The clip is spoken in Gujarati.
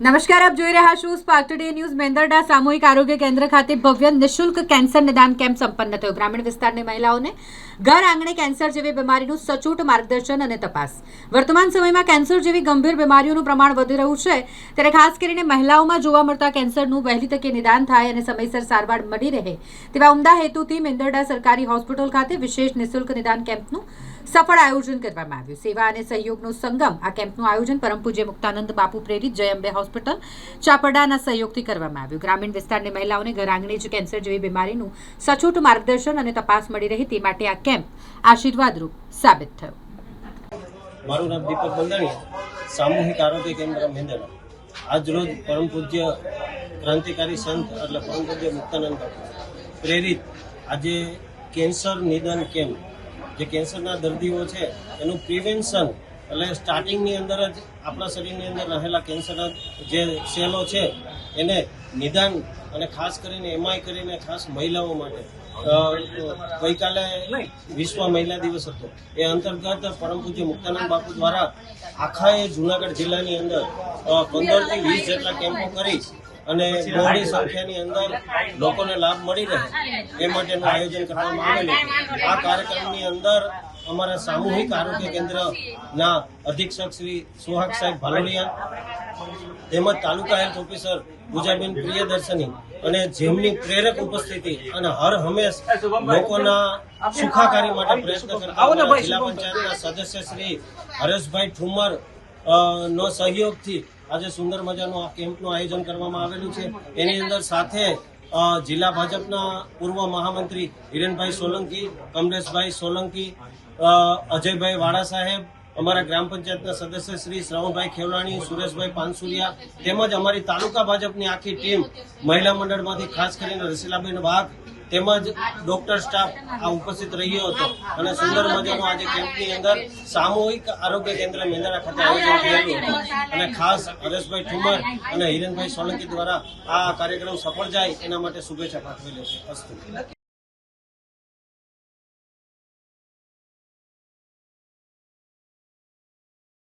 નમસ્કાર, આપ જોઈ રહ્યા છો સ્પાર્ક ટુડે ન્યૂઝ. મેંદરડા સામૂહિક આરોગ્ય કેન્દ્ર ખાતે ભવ્ય નિઃશુલ્ક કેન્સર નિદાન કેમ્પ સંપન્ન થયો. ગ્રામીણ વિસ્તારની મહિલાઓને ઘર આંગણે કેન્સર જેવી બીમારીનું સચોટ માર્ગદર્શન અને તપાસ. વર્તમાન સમયમાં કેન્સર જેવી ગંભીર બીમારીઓનું પ્રમાણ વધી રહ્યું છે, ત્યારે ખાસ કરીને મહિલાઓમાં જોવા મળતા કેન્સરનું વહેલી તકે નિદાન થાય અને સમયસર સારવાર મળી રહે તેવા ઉમદા હેતુથી મેંદરડા સરકારી હોસ્પિટલ ખાતે વિશેષ નિઃશુલ્ક નિદાન કેમ્પનું સફળ આયોજન કરવામાં આવ્યું. સેવા અને સહયોગનો સંગમ. આ કેમ્પનું આયોજન પરમ પૂજ્ય મુક્તાનંદ બાપુ પ્રેરિત જય અંબે હોસ્પિટલ ચાપરડાના સહયોગથી કરવામાં આવ્યું. ગ્રામીણ વિસ્તારની મહિલાઓને ઘર આંગણે જ કેન્સર જેવી બીમારીનું સચોટ માર્ગદર્શન અને તપાસ મળી રહે તે માટે આ કેમ્પ આશીર્વાદરૂપ સાબિત થયો. મારું નામ દીપક બંધાણીયા, સામૂહિક આરોગ્ય કેન્દ્ર મેંદરડા. આજ રોજ પરમ પૂજ્ય ક્રાંતિકારી સંત એટલે પરમ પૂજ્ય મુક્તાનંદ બાપુ પ્રેરિત આજે કેન્સર નિદાન કેમ્પ, જે કેન્સરના દર્દીઓ છે એનું પ્રિવેન્શન એટલે સ્ટાર્ટિંગની અંદર જ આપણા શરીરની અંદર રહેલા કેન્સરના જે સેલો છે એને નિદાન, અને ખાસ કરીને એમાંય કરીને ખાસ મહિલાઓ માટે ગઈકાલે વિશ્વ મહિલા દિવસ હતો. એ અંતર્ગત પરમ પૂજ્ય મુક્તાનંદ બાપુ દ્વારા આખા જુનાગઢ જિલ્લાની અંદર 15 થી 20 જેટલા કેમ્પો કરી અને બહોળી સંખ્યાની અંદર લોકોને લાભ મળી રહે એ માટેનું આયોજન કરવામાં આવેલું. આ કાર્યક્રમની અંદર અમારા સામૂહિક આરોગ્ય કેન્દ્રના અધિક્ષક શ્રી સુહાગ સાહેબ ભાલોડિયા તેમજ તાલુકા હેલ્થ ઓફિસર પૂજાબેન પ્રિયદર્શની અને જેમની પ્રેરક ઉપસ્થિતિ અને હર હંમેશ લોકોના સુખાકારી માટે પ્રયત્ન કરતા જિલ્લા પંચાયતના સદસ્ય શ્રી હરેશભાઈ ઠુમર નો સહયોગથી આજે સુંદર મજાનું આ કેમ્પનું આયોજન કરવામાં આવેલું છે. એની અંદર સાથે જિલ્લા ભાજપના પૂર્વ મહામંત્રી હિરેનભાઈ સોલંકી, કમલેશભાઈ સોલંકી, અજયભાઈ વાળા સાહેબ, અમારા ગ્રામ પંચાયતના સદસ્ય શ્રી શ્રવણભાઈ ખેવલાણી, સુરેશભાઈ પાનસુરિયા તેમજ અમારી તાલુકા ભાજપની આખી ટીમ, મહિલા મંડળમાંથી ખાસ કરીને રસીલાબેન વાઘ તેમજ ડોક્ટર સ્ટાફ આ ઉપસ્થિત રહ્યો હતો અને સુંદર મજાનો આજે કેમ્પની અંદર સામૂહિક આરોગ્ય કેન્દ્ર મેંદરડા ખાતે આયોજન થયેલું હતું અને ખાસ હરેશભાઈ ઠુમર અને હિરેનભાઈ સોલંકી દ્વારા આ કાર્યક્રમ સફળ જાય એના માટે શુભેચ્છા પાઠવેલી છે. અસ્તુ.